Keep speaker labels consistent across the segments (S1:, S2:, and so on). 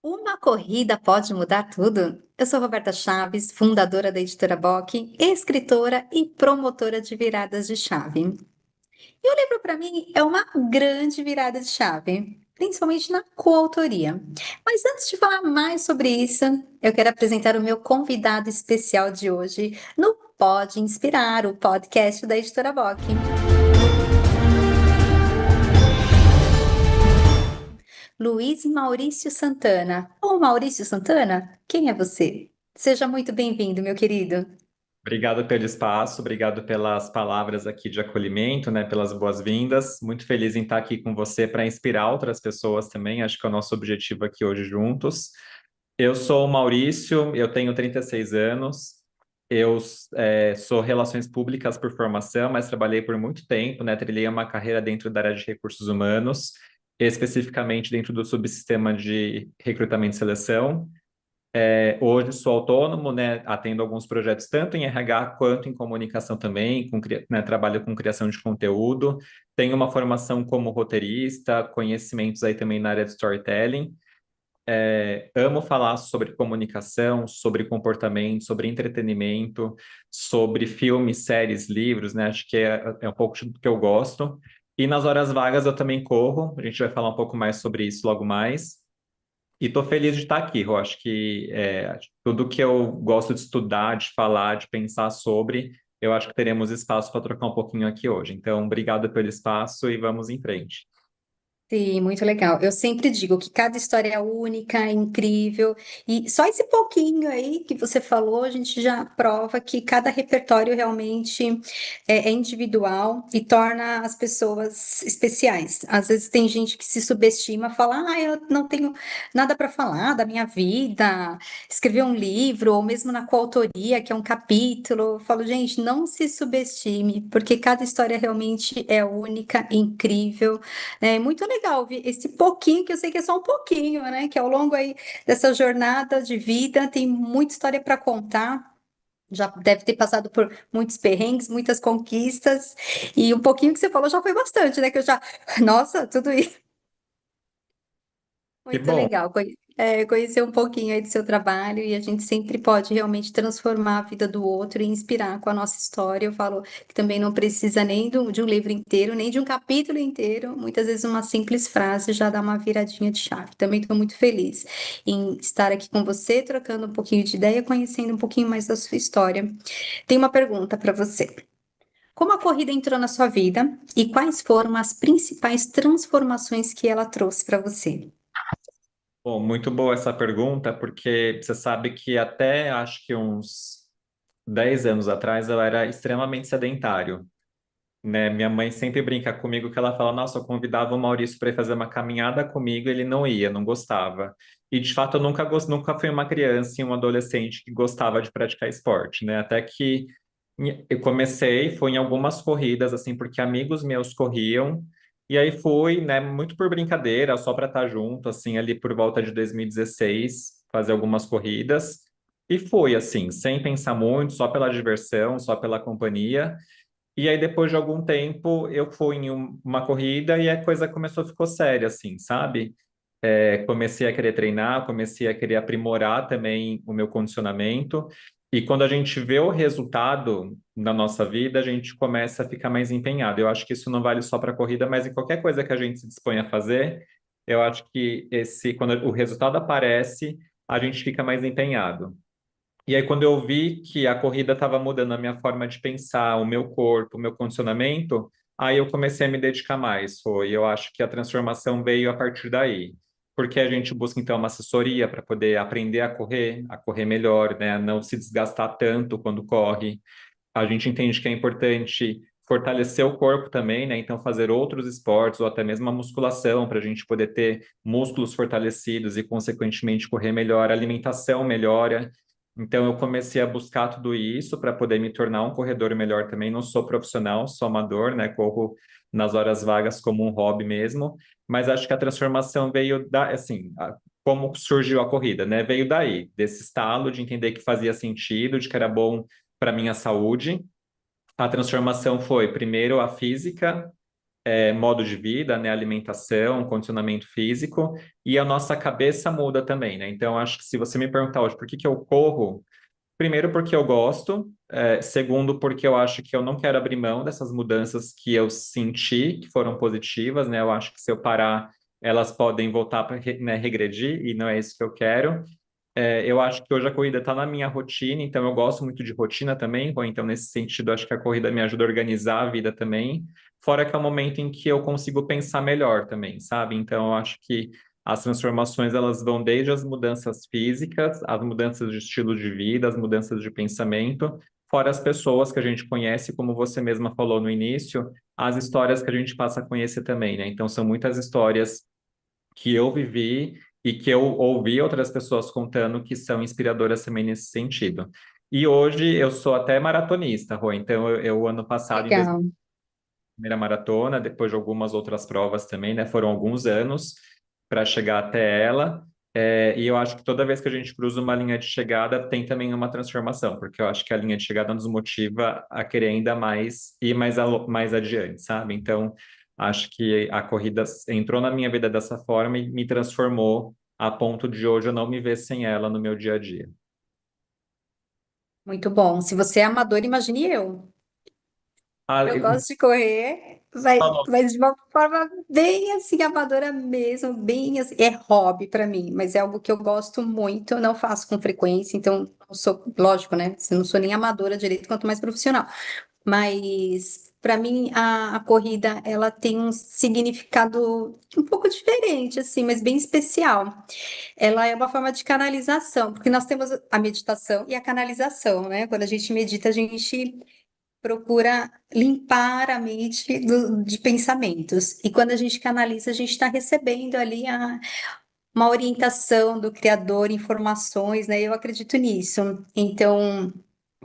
S1: Uma corrida pode mudar tudo? Eu sou Roberta Chaves, fundadora da Editora Bock, escritora e promotora de viradas de chave. E o livro, para mim, é uma grande virada de chave, principalmente na coautoria. Mas antes de falar mais sobre isso, eu quero apresentar o meu convidado especial de hoje no Pode Inspirar, o podcast da Editora Bock. Luiz Maurício Santana. Ô, Maurício Santana, quem é você? Seja muito bem-vindo, meu querido.
S2: Obrigado pelo espaço, obrigado pelas palavras aqui de acolhimento, né, pelas boas-vindas. Muito feliz em estar aqui com você para inspirar outras pessoas também. Acho que é o nosso objetivo aqui hoje juntos. Eu sou o Maurício, eu tenho 36 anos. Eu sou Relações Públicas por formação, mas trabalhei por muito tempo, né? Trilhei uma carreira dentro da área de recursos humanos, especificamente dentro do subsistema de recrutamento e seleção. Hoje sou autônomo, né? Atendo alguns projetos tanto em RH quanto em comunicação também, né, trabalho com criação de conteúdo. Tenho uma formação como roteirista, conhecimentos aí também na área de storytelling. Amo falar sobre comunicação, sobre comportamento, sobre entretenimento, sobre filmes, séries, livros, né? Acho que é um pouco do que eu gosto. E nas horas vagas eu também corro. A gente vai falar um pouco mais sobre isso logo mais. E estou feliz de estar aqui, eu acho que tudo que eu gosto de estudar, de falar, de pensar sobre, eu acho que teremos espaço para trocar um pouquinho aqui hoje. Então, obrigado pelo espaço e vamos em frente.
S1: Sim, muito legal. Eu sempre digo que cada história é única, é incrível, e só esse pouquinho aí que você falou, a gente já prova que cada repertório realmente é individual e torna as pessoas especiais. Às vezes tem gente que se subestima, fala, eu não tenho nada para falar da minha vida, escrever um livro, ou mesmo na coautoria, que é um capítulo. Eu falo, gente, não se subestime, porque cada história realmente é única, incrível. É muito legal ver esse pouquinho, que eu sei que é só um pouquinho, né? Que ao longo aí dessa jornada de vida tem muita história para contar. Já deve ter passado por muitos perrengues, muitas conquistas, e um pouquinho que você falou já foi bastante, né? Que eu já, nossa, tudo isso.
S2: Que
S1: Muito
S2: bom.
S1: legal conhecer um pouquinho aí do seu trabalho e a gente sempre pode realmente transformar a vida do outro e inspirar com a nossa história. Eu falo que também não precisa nem de um livro inteiro, nem de um capítulo inteiro. Muitas vezes uma simples frase já dá uma viradinha de chave. Também estou muito feliz em estar aqui com você, trocando um pouquinho de ideia, conhecendo um pouquinho mais da sua história. Tenho uma pergunta para você. Como a corrida entrou na sua vida e quais foram as principais transformações que ela trouxe para você?
S2: Bom, muito boa essa pergunta, porque você sabe que até acho que uns 10 anos atrás eu era extremamente sedentário. Né? Minha mãe sempre brinca comigo que ela fala, nossa, eu convidava o Maurício para ir fazer uma caminhada comigo, ele não ia, não gostava. E de fato eu nunca fui uma criança e um adolescente que gostava de praticar esporte, né? Até que eu comecei, fui em algumas corridas assim, porque amigos meus corriam, e aí fui, né, muito por brincadeira, só para estar junto, assim, ali por volta de 2016, fazer algumas corridas. E fui assim, sem pensar muito, só pela diversão, só pela companhia. E aí, depois de algum tempo, eu fui em uma corrida e a coisa começou a ficar séria, assim, sabe? Comecei a querer treinar, comecei a querer aprimorar também o meu condicionamento. E quando a gente vê o resultado na nossa vida, a gente começa a ficar mais empenhado. Eu acho que isso não vale só para corrida, mas em qualquer coisa que a gente se dispõe a fazer, eu acho que quando o resultado aparece, a gente fica mais empenhado. E aí, quando eu vi que a corrida estava mudando a minha forma de pensar, o meu corpo, o meu condicionamento, aí eu comecei a me dedicar mais. Eu acho que a transformação veio a partir daí. Porque a gente busca, então, uma assessoria para poder aprender a correr melhor, né? A não se desgastar tanto quando corre. A gente entende que é importante fortalecer o corpo também, né? Então, fazer outros esportes ou até mesmo a musculação para a gente poder ter músculos fortalecidos e, consequentemente, correr melhor. A alimentação melhora. Então, eu comecei a buscar tudo isso para poder me tornar um corredor melhor também. Não sou profissional, sou amador, né? Corro nas horas vagas como um hobby mesmo. Mas acho que a transformação veio assim, como surgiu a corrida, né? Veio daí, desse estalo de entender que fazia sentido, de que era bom para minha saúde. A transformação foi primeiro a física, modo de vida, né, alimentação, condicionamento físico, e a nossa cabeça muda também, né? Então, acho que se você me perguntar hoje por que que eu corro, primeiro porque eu gosto, segundo porque eu acho que eu não quero abrir mão dessas mudanças que eu senti, que foram positivas, né? Eu acho que se eu parar, elas podem voltar para, né, regredir, e não é isso que eu quero. Eu acho que hoje a corrida está na minha rotina, então eu gosto muito de rotina também, Rô. Então, nesse sentido, acho que a corrida me ajuda a organizar a vida também. Fora que é um momento em que eu consigo pensar melhor também, sabe? Então, eu acho que as transformações elas vão desde as mudanças físicas, as mudanças de estilo de vida, as mudanças de pensamento, fora as pessoas que a gente conhece, como você mesma falou no início, as histórias que a gente passa a conhecer também, né? Então, são muitas histórias que eu vivi e que eu ouvi outras pessoas contando que são inspiradoras também nesse sentido. E hoje eu sou até maratonista, Rô. Então, ano passado, em
S1: Legal.
S2: primeira maratona, depois de algumas outras provas também, né? Foram alguns anos para chegar até ela. E eu acho que toda vez que a gente cruza uma linha de chegada, tem também uma transformação, porque eu acho que a linha de chegada nos motiva a querer ainda mais ir mais adiante, sabe? Então, acho que a corrida entrou na minha vida dessa forma e me transformou a ponto de hoje eu não me ver sem ela no meu dia a dia.
S1: Muito bom. Se você é amador, imagine eu.
S2: Ah,
S1: Eu gosto de correr, mas de uma forma bem assim, amadora mesmo, bem assim, é hobby para mim, mas é algo que eu gosto muito, eu não faço com frequência, então não sou, lógico, né? Eu não sou nem amadora direito, quanto mais profissional. Mas para mim a corrida ela tem um significado um pouco diferente, assim, mas bem especial. Ela é uma forma de canalização, porque nós temos a meditação e a canalização, né? Quando a gente medita, a gente procura limpar a mente de pensamentos. E quando a gente canaliza, a gente está recebendo ali uma orientação do Criador, informações, né? Eu acredito nisso. Então,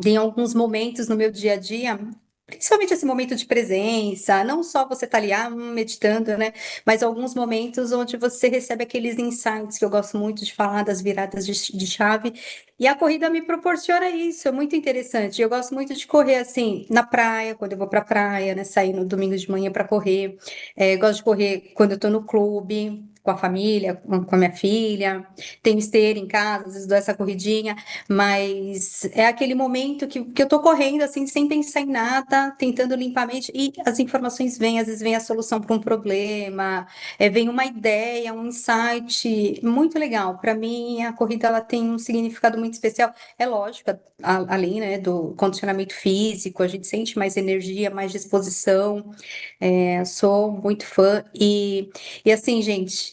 S1: tem alguns momentos no meu dia a dia. Principalmente esse momento de presença, não só você tá ali meditando, né? Mas alguns momentos onde você recebe aqueles insights que eu gosto muito de falar, das viradas de chave. E a corrida me proporciona isso, é muito interessante. Eu gosto muito de correr assim, na praia, quando eu vou pra praia, né? Sair no domingo de manhã para correr. Gosto de correr quando eu tô no clube, com a família, com a minha filha. Tenho esteira em casa, às vezes dou essa corridinha. Mas é aquele momento que eu tô correndo assim, sem pensar em nada, tentando limpar a mente, e as informações vêm, às vezes vem a solução para um problema, vem uma ideia, um insight muito legal. Para mim, a corrida ela tem um significado muito especial. É lógico, além, né, do condicionamento físico, a gente sente mais energia, mais disposição. Sou muito fã e assim, gente,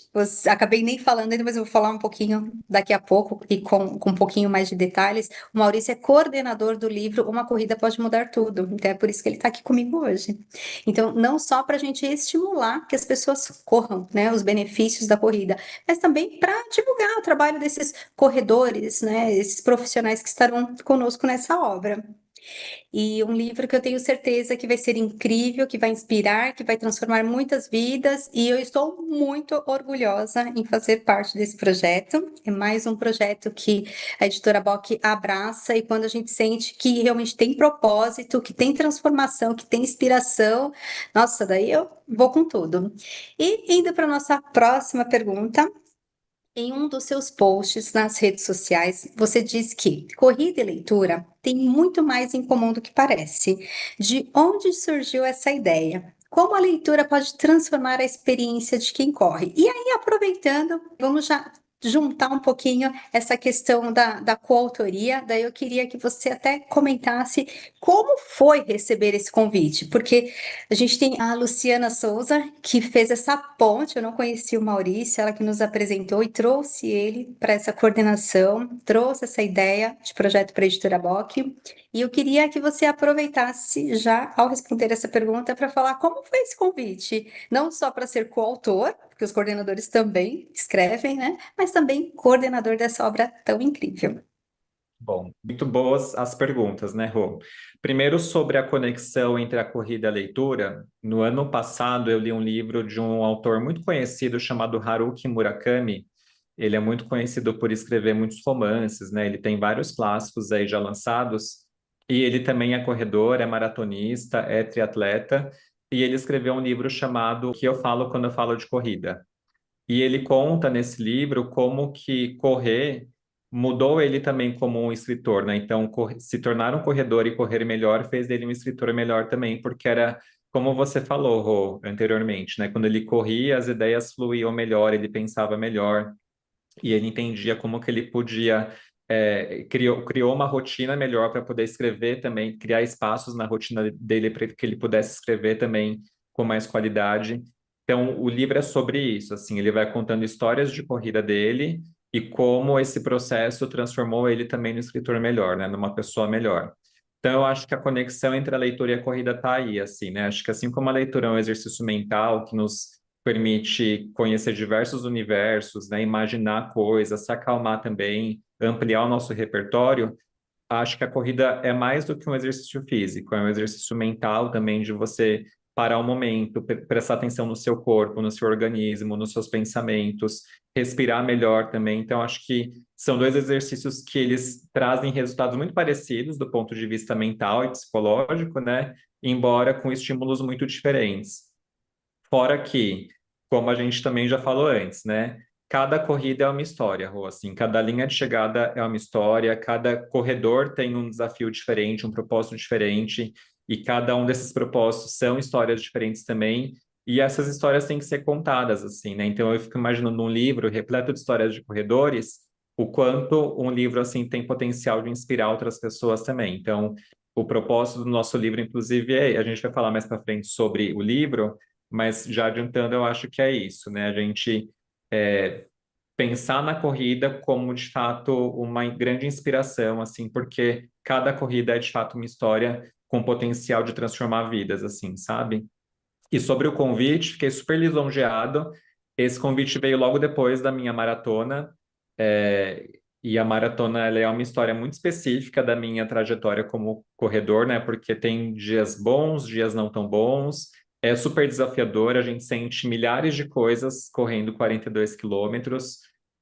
S1: acabei nem falando ainda, mas eu vou falar um pouquinho daqui a pouco e com um pouquinho mais de detalhes. O Maurício é coordenador do livro Uma Corrida Pode Mudar Tudo, então é por isso que ele está aqui comigo hoje. Então, não só para a gente estimular que as pessoas corram, né, os benefícios da corrida, mas também para divulgar o trabalho desses corredores, né, esses profissionais que estarão conosco nessa obra. E um livro que eu tenho certeza que vai ser incrível, que vai inspirar, que vai transformar muitas vidas, e eu estou muito orgulhosa em fazer parte desse projeto. É mais um projeto que a editora Bock abraça, e quando a gente sente que realmente tem propósito, que tem transformação, que tem inspiração, nossa, daí eu vou com tudo. E indo para a nossa próxima pergunta. Em um dos seus posts nas redes sociais, você diz que corrida e leitura têm muito mais em comum do que parece. De onde surgiu essa ideia? Como a leitura pode transformar a experiência de quem corre? E aí, aproveitando, vamos já juntar um pouquinho essa questão da coautoria. Daí eu queria que você até comentasse como foi receber esse convite, porque a gente tem a Luciana Souza, que fez essa ponte. Eu não conhecia o Maurício, ela que nos apresentou e trouxe ele para essa coordenação, trouxe essa ideia de projeto para a editora Bock. E eu queria que você aproveitasse já ao responder essa pergunta para falar como foi esse convite, não só para ser coautor, porque os coordenadores também escrevem, né? Mas também coordenador dessa obra tão incrível.
S2: Bom, muito boas as perguntas, né, Rô? Primeiro, sobre a conexão entre a corrida e a leitura. No ano passado, eu li um livro de um autor muito conhecido chamado Haruki Murakami. Ele é muito conhecido por escrever muitos romances, né? Ele tem vários clássicos aí já lançados. E ele também é corredor, é maratonista, é triatleta. e ele escreveu um livro chamado O que eu falo quando eu falo de corrida. E ele conta nesse livro como que correr mudou ele também como um escritor, né? Então, se tornar um corredor e correr melhor fez dele um escritor melhor também, porque era como você falou, Rô, anteriormente, né? Quando ele corria, as ideias fluíam melhor, ele pensava melhor e ele entendia como que ele podia criou uma rotina melhor para poder escrever também, criar espaços na rotina dele para que ele pudesse escrever também com mais qualidade. Então, o livro é sobre isso, assim, ele vai contando histórias de corrida dele e como esse processo transformou ele também no escritor melhor, né, numa pessoa melhor. Então, eu acho que a conexão entre a leitura e a corrida está aí, assim, né? Acho que assim como a leitura é um exercício mental que nos permite conhecer diversos universos, né? Imaginar coisas, se acalmar também, ampliar o nosso repertório. Acho que a corrida é mais do que um exercício físico, é um exercício mental também de você parar um momento, prestar atenção no seu corpo, no seu organismo, nos seus pensamentos, respirar melhor também. Então, acho que são dois exercícios que eles trazem resultados muito parecidos do ponto de vista mental e psicológico, né? Embora com estímulos muito diferentes. Fora que, como a gente também já falou antes, né? Cada corrida é uma história, Rô, assim, cada linha de chegada é uma história, cada corredor tem um desafio diferente, um propósito diferente, e cada um desses propósitos são histórias diferentes também, e essas histórias têm que ser contadas, assim, né? Então eu fico imaginando um livro repleto de histórias de corredores, o quanto um livro assim tem potencial de inspirar outras pessoas também. Então, o propósito do nosso livro, inclusive, a gente vai falar mais para frente sobre o livro, mas já adiantando, eu acho que é isso, né? A gente pensar na corrida como de fato uma grande inspiração, assim, porque cada corrida é de fato uma história com potencial de transformar vidas, assim, sabe? E sobre o convite, fiquei super lisonjeado. Esse convite veio logo depois da minha maratona, e a maratona ela é uma história muito específica da minha trajetória como corredor, né? Porque tem dias bons, dias não tão bons. É super desafiador, a gente sente milhares de coisas correndo 42 quilômetros,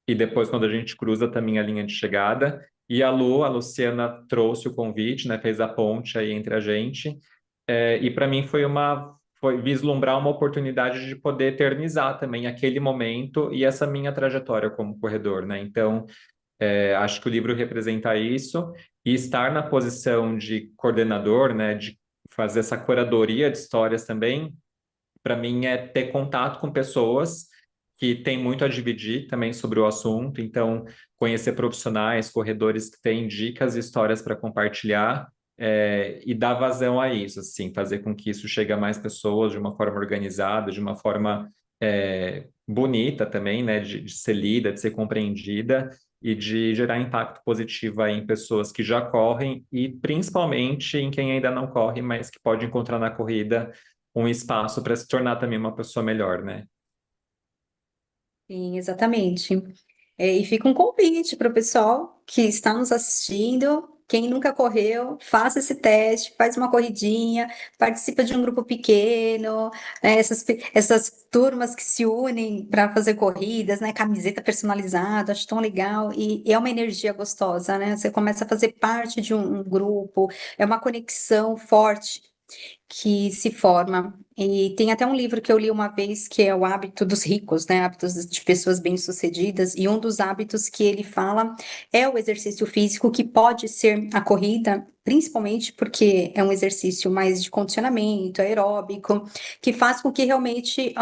S2: e depois, quando a gente cruza também a linha de chegada. E a Luciana trouxe o convite, né? Fez a ponte aí entre a gente. E para mim foi vislumbrar uma oportunidade de poder eternizar também aquele momento e essa minha trajetória como corredor, né? Então, acho que o livro representa isso, e estar na posição de coordenador, né, de fazer essa curadoria de histórias também, para mim é ter contato com pessoas que têm muito a dividir também sobre o assunto, então conhecer profissionais, corredores que têm dicas e histórias para compartilhar, e dar vazão a isso, assim, fazer com que isso chegue a mais pessoas de uma forma organizada, de uma forma bonita também, né, de ser lida, de ser compreendida e de gerar impacto positivo aí em pessoas que já correm e principalmente em quem ainda não corre, mas que pode encontrar na corrida um espaço para se tornar também uma pessoa melhor, né?
S1: Sim, exatamente. E fica um convite para o pessoal que está nos assistindo. Quem nunca correu, faça esse teste, faz uma corridinha, participa de um grupo pequeno, né, essas turmas que se unem para fazer corridas, né? Camiseta personalizada, acho tão legal. E é uma energia gostosa, né? Você começa a fazer parte de um grupo, é uma conexão forte que se forma. E tem até um livro que eu li uma vez que é o Hábito dos Ricos, né? Hábitos de pessoas bem-sucedidas. E um dos hábitos que ele fala é o exercício físico, que pode ser a corrida, principalmente porque é um exercício mais de condicionamento aeróbico, que faz com que realmente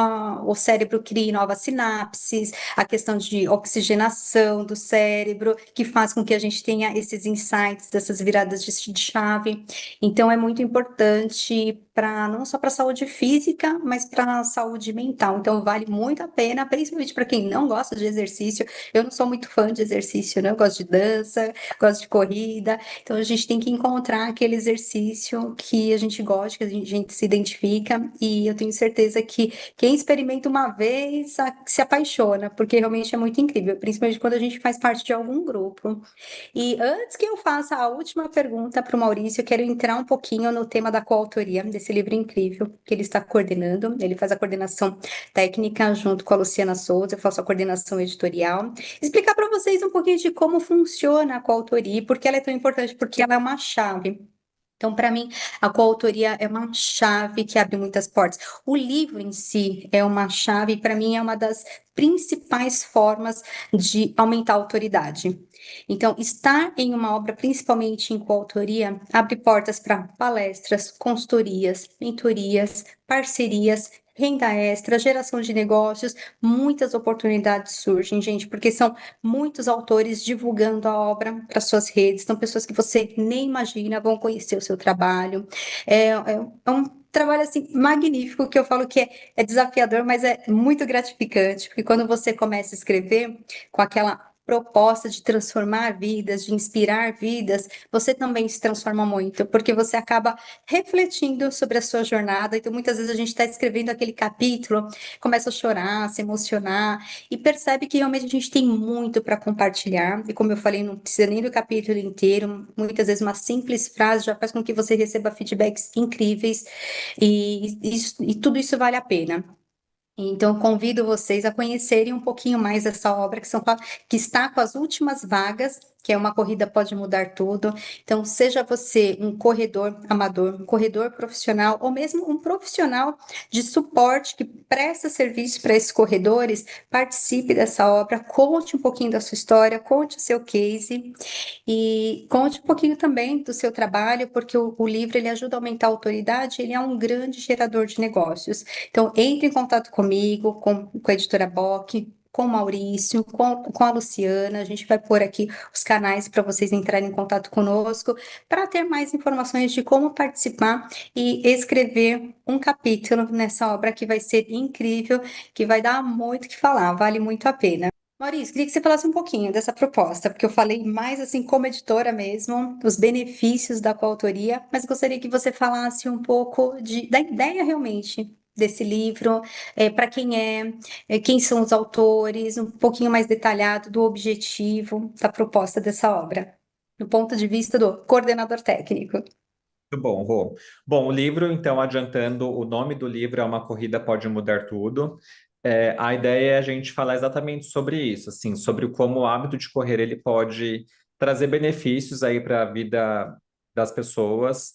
S1: o cérebro crie novas sinapses, a questão de oxigenação do cérebro, que faz com que a gente tenha esses insights, essas viradas de chave. Então, é muito importante para não só para a saúde física, mas para a saúde mental. Então, vale muito a pena, principalmente para quem não gosta de exercício. Eu não sou muito fã de exercício, né? Eu gosto de dança, gosto de corrida. Então, a gente tem que encontrar aquele exercício que a gente gosta, que a gente se identifica. E eu tenho certeza que quem experimenta uma vez se apaixona, porque realmente é muito incrível, principalmente quando a gente faz parte de algum grupo. E antes que eu faça a última pergunta para o Maurício, eu quero entrar um pouquinho no tema da coautoria desse livro incrível que ele está coordenando. Ele faz a coordenação técnica junto com a Luciana Souza, eu faço a coordenação editorial. Explicar para vocês um pouquinho de como funciona a coautoria e por que ela é tão importante, porque ela é uma chave. Então, para mim, a coautoria é uma chave que abre muitas portas. O livro em si é uma chave, para mim, é uma das principais formas de aumentar a autoridade. Então, estar em uma obra, principalmente em coautoria, abre portas para palestras, consultorias, mentorias, parcerias, renda extra, geração de negócios, muitas oportunidades surgem, gente, porque são muitos autores divulgando a obra para suas redes, são pessoas que você nem imagina vão conhecer o seu trabalho. É um trabalho assim magnífico que eu falo que é desafiador, mas é muito gratificante, porque quando você começa a escrever com aquela proposta de transformar vidas, de inspirar vidas, você também se transforma muito, porque você acaba refletindo sobre a sua jornada. Então, muitas vezes a gente está escrevendo aquele capítulo, começa a chorar, se emocionar, e percebe que realmente a gente tem muito para compartilhar. E como eu falei, não precisa nem do capítulo inteiro, muitas vezes uma simples frase já faz com que você receba feedbacks incríveis, e tudo isso vale a pena. Então, convido vocês a conhecerem um pouquinho mais dessa obra, que está com as últimas vagas, que é uma corrida pode mudar tudo. Então, seja você um corredor amador, um corredor profissional, ou mesmo um profissional de suporte que presta serviço para esses corredores, participe dessa obra, conte um pouquinho da sua história, conte o seu case e conte um pouquinho também do seu trabalho, porque o livro ele ajuda a aumentar a autoridade, ele é um grande gerador de negócios. Então, entre em contato comigo, com a editora Bock, com o Maurício, com a Luciana. A gente vai pôr aqui os canais para vocês entrarem em contato conosco, para ter mais informações de como participar e escrever um capítulo nessa obra que vai ser incrível, que vai dar muito o que falar, vale muito a pena. Maurício, queria que você falasse um pouquinho dessa proposta, porque eu falei mais assim como editora mesmo, os benefícios da coautoria, mas gostaria que você falasse um pouco da ideia realmente desse livro, para quem quem são os autores, um pouquinho mais detalhado do objetivo da proposta dessa obra, do ponto de vista do coordenador técnico.
S2: Muito bom, Rô. Bom, o livro, então, adiantando, o nome do livro é Uma Corrida Pode Mudar Tudo. A ideia é a gente falar exatamente sobre isso, assim, sobre como o hábito de correr ele pode trazer benefícios aí para a vida das pessoas,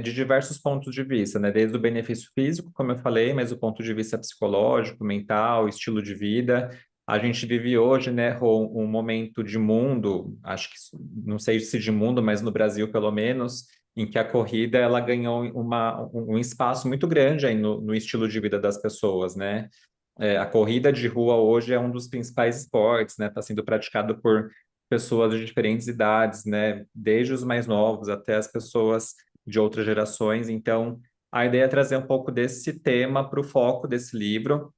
S2: de diversos pontos de vista, né? Desde o benefício físico, como eu falei, mas o ponto de vista psicológico, mental, estilo de vida. A gente vive hoje, né, Rô, um momento de mundo, acho que não sei se de mundo, mas no Brasil pelo menos em que a corrida ela ganhou um espaço muito grande aí no estilo de vida das pessoas, né? A corrida de rua hoje é um dos principais esportes, né? Está sendo praticado por pessoas de diferentes idades, né? Desde os mais novos até as pessoas de outras gerações. Então, a ideia é trazer um pouco desse tema para o foco desse livro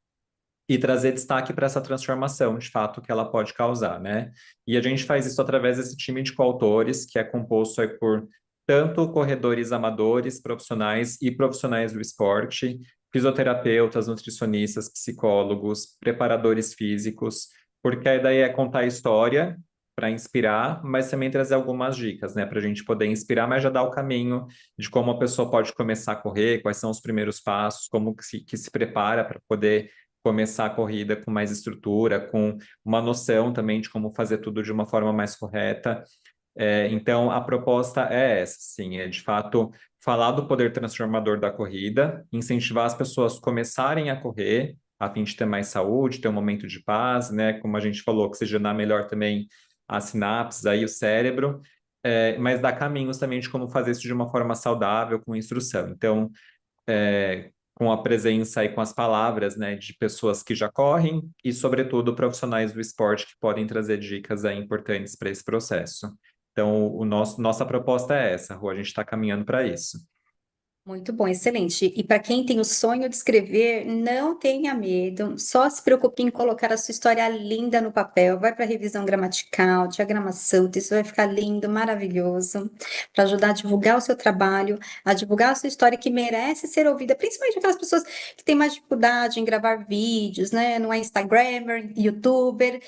S2: e trazer destaque para essa transformação, de fato, que ela pode causar, né? E a gente faz isso através desse time de coautores, que é composto aí por tanto corredores amadores, profissionais e profissionais do esporte, fisioterapeutas, nutricionistas, psicólogos, preparadores físicos, porque a ideia é contar a história para inspirar, mas também trazer algumas dicas, né, para a gente poder inspirar, mas já dar o caminho de como a pessoa pode começar a correr, quais são os primeiros passos, como que se prepara para poder começar a corrida com mais estrutura, com uma noção também de como fazer tudo de uma forma mais correta. Então, a proposta é essa, sim, é de fato falar do poder transformador da corrida, incentivar as pessoas a começarem a correr, a fim de ter mais saúde, ter um momento de paz, né? Como a gente falou, oxigenar melhor também as sinapses, aí o cérebro, mas dar caminhos também de como fazer isso de uma forma saudável, com instrução. Então, com a presença e com as palavras, né, de pessoas que já correm e, sobretudo, profissionais do esporte que podem trazer dicas aí importantes para esse processo. Então, nossa proposta é essa, Rô, a gente está caminhando para isso.
S1: Muito bom, excelente. E para quem tem o sonho de escrever, não tenha medo, só se preocupe em colocar a sua história linda no papel. Vai para revisão gramatical, diagramação, isso vai ficar lindo, maravilhoso, para ajudar a divulgar o seu trabalho, a divulgar a sua história que merece ser ouvida, principalmente aquelas pessoas que têm mais dificuldade em gravar vídeos, né? Não é Instagrammer, YouTuber.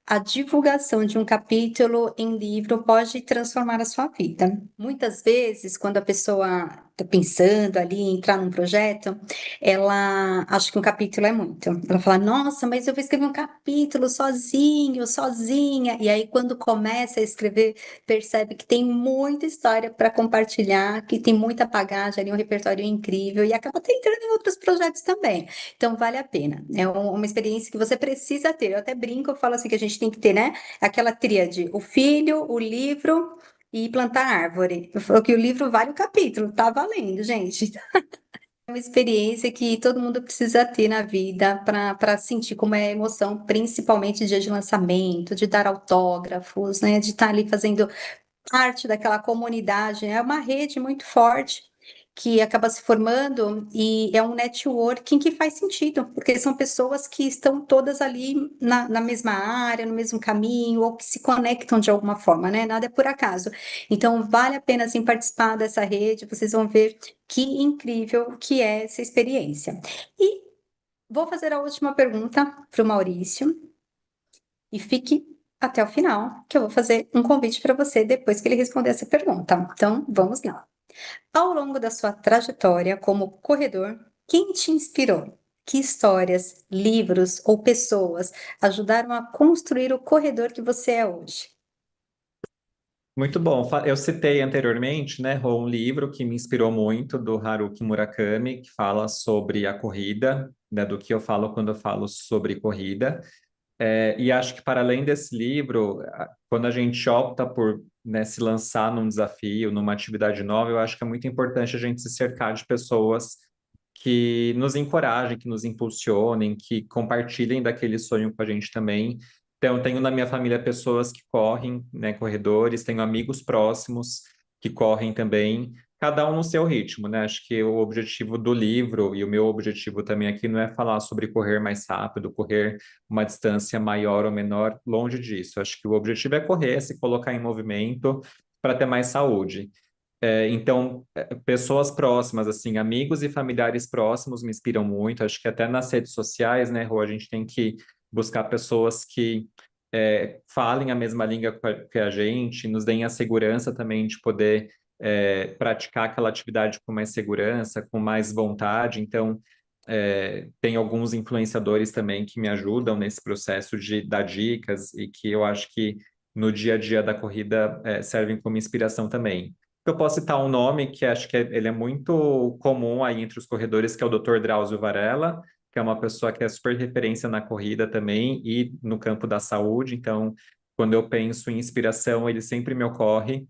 S1: A divulgação de um capítulo em livro pode transformar a sua vida. Muitas vezes, quando a pessoa tá pensando ali em entrar num projeto, ela acha que um capítulo é muito. Ela fala, nossa, mas eu vou escrever um capítulo sozinho, sozinha. E aí, quando começa a escrever, percebe que tem muita história para compartilhar, que tem muita bagagem ali, um repertório incrível, e acaba até entrando em outros projetos também. Então, vale a pena. É uma experiência que você precisa ter. Eu até brinco, eu falo assim que a gente tem que ter, né? Aquela tríade, o filho, o livro e plantar árvore. Eu falo que o livro vale o capítulo, tá valendo, gente. É uma experiência que todo mundo precisa ter na vida para sentir como é a emoção, principalmente dia de lançamento, de dar autógrafos, né? De estar ali fazendo parte daquela comunidade, né? É uma rede muito forte que acaba se formando e é um networking que faz sentido, porque são pessoas que estão todas ali na mesma área, no mesmo caminho, ou que se conectam de alguma forma, né? Nada é por acaso. Então, vale a pena, assim, participar dessa rede, vocês vão ver que incrível que é essa experiência. E vou fazer a última pergunta para o Maurício, e fique até o final, que eu vou fazer um convite para você depois que ele responder essa pergunta. Então, vamos lá. Ao longo da sua trajetória como corredor, quem te inspirou? Que histórias, livros ou pessoas ajudaram a construir o corredor que você é hoje?
S2: Muito bom. Eu citei anteriormente, né, Rô, um livro que me inspirou muito, do Haruki Murakami, que fala sobre a corrida, né, do que eu falo quando eu falo sobre corrida. E acho que para além desse livro, quando a gente opta por, né, se lançar num desafio, numa atividade nova, eu acho que é muito importante a gente se cercar de pessoas que nos encorajem, que nos impulsionem, que compartilhem daquele sonho com a gente também. Então, tenho na minha família pessoas que correm, né, corredores, tenho amigos próximos que correm também, cada um no seu ritmo, né? Acho que o objetivo do livro e o meu objetivo também aqui não é falar sobre correr mais rápido, correr uma distância maior ou menor, longe disso. Acho que o objetivo é correr, é se colocar em movimento para ter mais saúde. Então, pessoas próximas, assim, amigos e familiares próximos me inspiram muito. Acho que até nas redes sociais, né, Rô, a gente tem que buscar pessoas que falem a mesma língua que a gente, nos deem a segurança também de poder praticar aquela atividade com mais segurança, com mais vontade. Então, tem alguns influenciadores também que me ajudam nesse processo de dar dicas e que eu acho que no dia a dia da corrida servem como inspiração também. Eu posso citar um nome que acho que ele é muito comum aí entre os corredores, que é o Dr. Drauzio Varella, que é uma pessoa que é super referência na corrida também e no campo da saúde. Então, quando eu penso em inspiração, ele sempre me ocorre.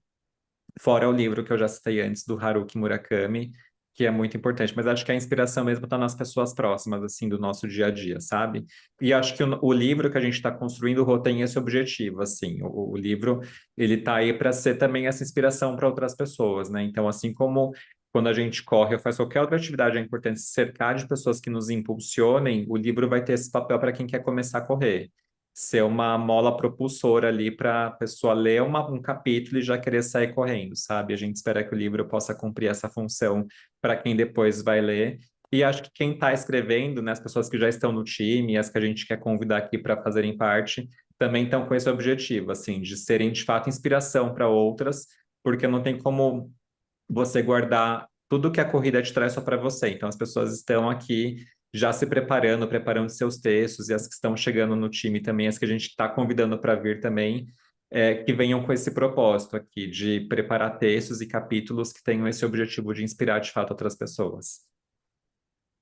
S2: Fora o livro que eu já citei antes, do Haruki Murakami, que é muito importante. Mas acho que a inspiração mesmo está nas pessoas próximas, assim, do nosso dia a dia, sabe? E acho que o livro que a gente está construindo, Rô, tem esse objetivo, assim. O livro, ele está aí para ser também essa inspiração para outras pessoas, né? Então, assim como quando a gente corre ou faz qualquer outra atividade, é importante se cercar de pessoas que nos impulsionem, o livro vai ter esse papel para quem quer começar a correr, ser uma mola propulsora ali para a pessoa ler um capítulo e já querer sair correndo, sabe? A gente espera que o livro possa cumprir essa função para quem depois vai ler. E acho que quem está escrevendo, né, as pessoas que já estão no time, as que a gente quer convidar aqui para fazerem parte, também estão com esse objetivo, assim, de serem de fato inspiração para outras, porque não tem como você guardar tudo que a corrida te traz só para você. Então, as pessoas estão aqui já se preparando, preparando seus textos, e as que estão chegando no time também, as que a gente está convidando para vir também, que venham com esse propósito aqui, de preparar textos e capítulos que tenham esse objetivo de inspirar de fato outras pessoas.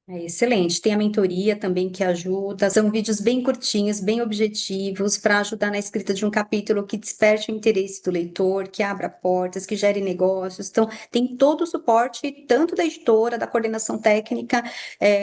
S1: É excelente. Tem a mentoria também que ajuda. São vídeos bem curtinhos, bem objetivos, para ajudar na escrita de um capítulo que desperte o interesse do leitor, que abra portas, que gere negócios. Então, tem todo o suporte, tanto da editora, da coordenação técnica,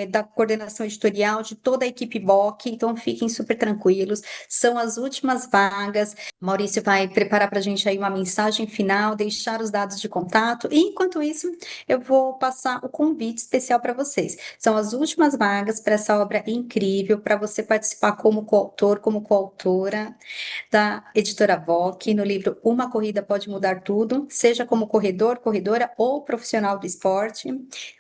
S1: da coordenação editorial, de toda a equipe BOC. Então, fiquem super tranquilos. São as últimas vagas. Maurício vai preparar para a gente aí uma mensagem final, deixar os dados de contato. E, enquanto isso, eu vou passar o convite especial para vocês. São as últimas vagas para essa obra incrível, para você participar como coautor, como coautora da editora VOC, no livro Uma Corrida Pode Mudar Tudo, seja como corredor, corredora ou profissional do esporte.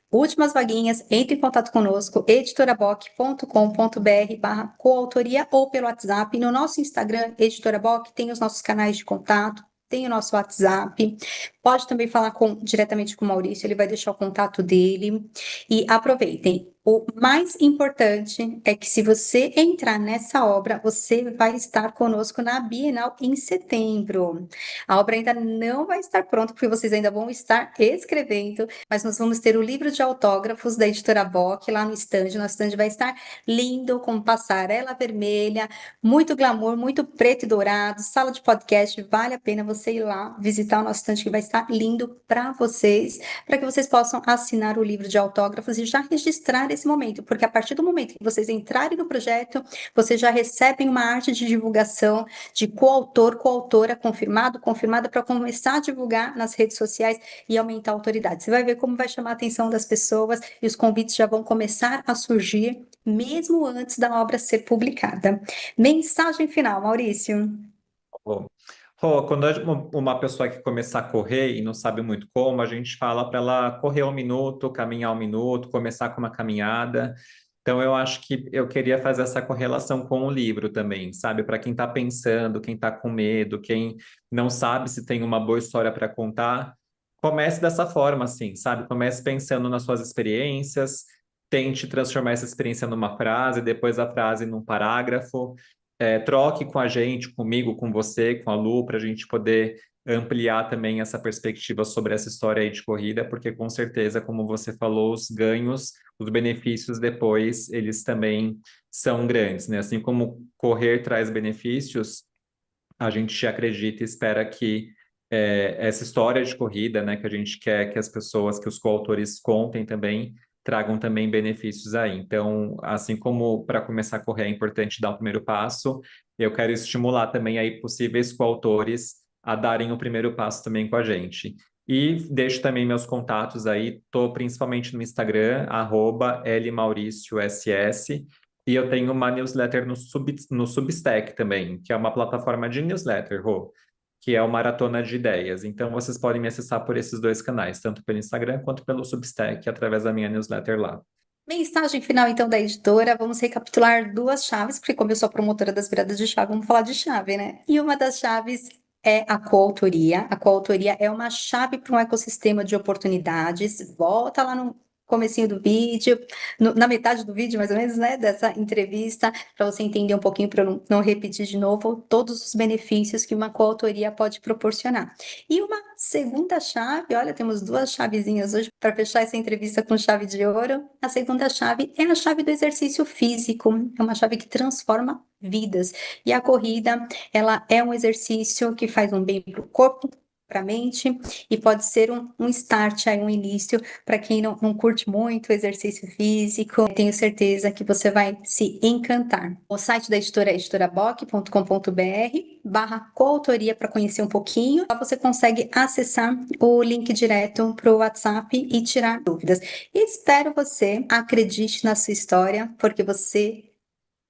S1: Últimas vaguinhas, entre em contato conosco, editoraboc.com.br/coautoria ou pelo WhatsApp. No nosso Instagram, Editora Boc, tem os nossos canais de contato. tem o nosso WhatsApp, pode também falar diretamente com o Maurício, ele vai deixar o contato dele. E aproveitem. O mais importante é que se você entrar nessa obra, você vai estar conosco na Bienal em setembro. A obra ainda não vai estar pronta, porque vocês ainda vão estar escrevendo, mas nós vamos ter o livro de autógrafos da editora Bock lá no estande. Nosso estande vai estar lindo, com passarela vermelha, muito glamour, muito preto e dourado, sala de podcast. Vale a pena você ir lá visitar o nosso estande, que vai estar lindo para vocês, para que vocês possam assinar o livro de autógrafos e já registrar esse momento, porque a partir do momento que vocês entrarem no projeto, vocês já recebem uma arte de divulgação de coautor, coautora, confirmada para começar a divulgar nas redes sociais e aumentar a autoridade. Você vai ver como vai chamar a atenção das pessoas e os convites já vão começar a surgir mesmo antes da obra ser publicada. Mensagem final, Maurício.
S2: Bom, Rô, quando uma pessoa que começar a correr e não sabe muito como, a gente fala para ela correr 1 minuto, caminhar 1 minuto, começar com uma caminhada. Então, eu acho que eu queria fazer essa correlação com o livro também, sabe? Para quem está pensando, quem está com medo, quem não sabe se tem uma boa história para contar, comece dessa forma, assim, sabe? Comece pensando nas suas experiências, tente transformar essa experiência numa frase, depois a frase num parágrafo. Troque com a gente, comigo, com você, com a Lu, para a gente poder ampliar também essa perspectiva sobre essa história aí de corrida, porque com certeza, como você falou, os ganhos, os benefícios depois, eles também são grandes, né? Assim como correr traz benefícios, a gente acredita e espera que essa história de corrida, né, que a gente quer que as pessoas, que os coautores contem também, tragam também benefícios aí. Então, assim como para começar a correr é importante dar o primeiro passo, eu quero estimular também aí possíveis coautores a darem o primeiro passo também com a gente. E deixo também meus contatos aí, estou principalmente no Instagram, @lmauricioss, e eu tenho uma newsletter no Substack também, que é uma plataforma de newsletter, Rô, que é o Maratona de Ideias. Então, vocês podem me acessar por esses dois canais, tanto pelo Instagram quanto pelo Substack, através da minha newsletter lá.
S1: Mensagem final, então, da editora. Vamos recapitular duas chaves, porque como eu sou a promotora das viradas de chave, vamos falar de chave, né? E uma das chaves é a coautoria. A coautoria é uma chave para um ecossistema de oportunidades. Volta lá no comecinho do vídeo, na metade do vídeo, mais ou menos, né, dessa entrevista, para você entender um pouquinho, para eu não repetir de novo, todos os benefícios que uma coautoria pode proporcionar. E uma segunda chave, olha, temos duas chavezinhas hoje para fechar essa entrevista com chave de ouro. A segunda chave é a chave do exercício físico, é uma chave que transforma vidas. E a corrida, ela é um exercício que faz um bem para o corpo, para a mente, e pode ser um start, aí, um início, para quem não curte muito o exercício físico. Tenho certeza que você vai se encantar. O site da editora é editoraboc.com.br/coautoria para conhecer um pouquinho. Lá você consegue acessar o link direto para o WhatsApp e tirar dúvidas. Espero você acredite na sua história, porque você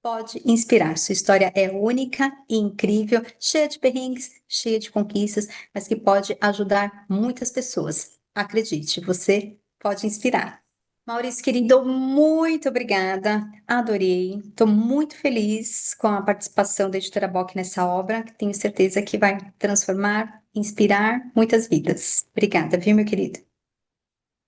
S1: pode inspirar. Sua história é única e incrível, cheia de perrengues, cheia de conquistas, mas que pode ajudar muitas pessoas. Acredite, você pode inspirar. Maurício, querido, muito obrigada. Adorei. Estou muito feliz com a participação da Editora Bock nessa obra, que tenho certeza que vai transformar, inspirar muitas vidas. Obrigada, viu, meu querido?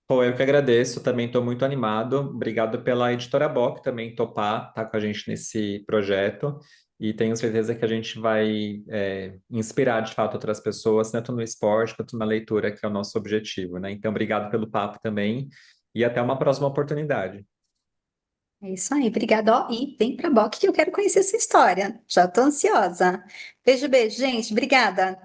S2: Pô, eu que agradeço, também estou muito animado. Obrigado pela Editora Bock também topar estar com a gente nesse projeto. E tenho certeza que a gente vai inspirar de fato outras pessoas, tanto no esporte quanto na leitura, que é o nosso objetivo, né? Então, obrigado pelo papo também e até uma próxima oportunidade.
S1: É isso aí, obrigada. Ó, e vem pra Bock que eu quero conhecer essa história. Já estou ansiosa. Beijo, beijo, gente. Obrigada.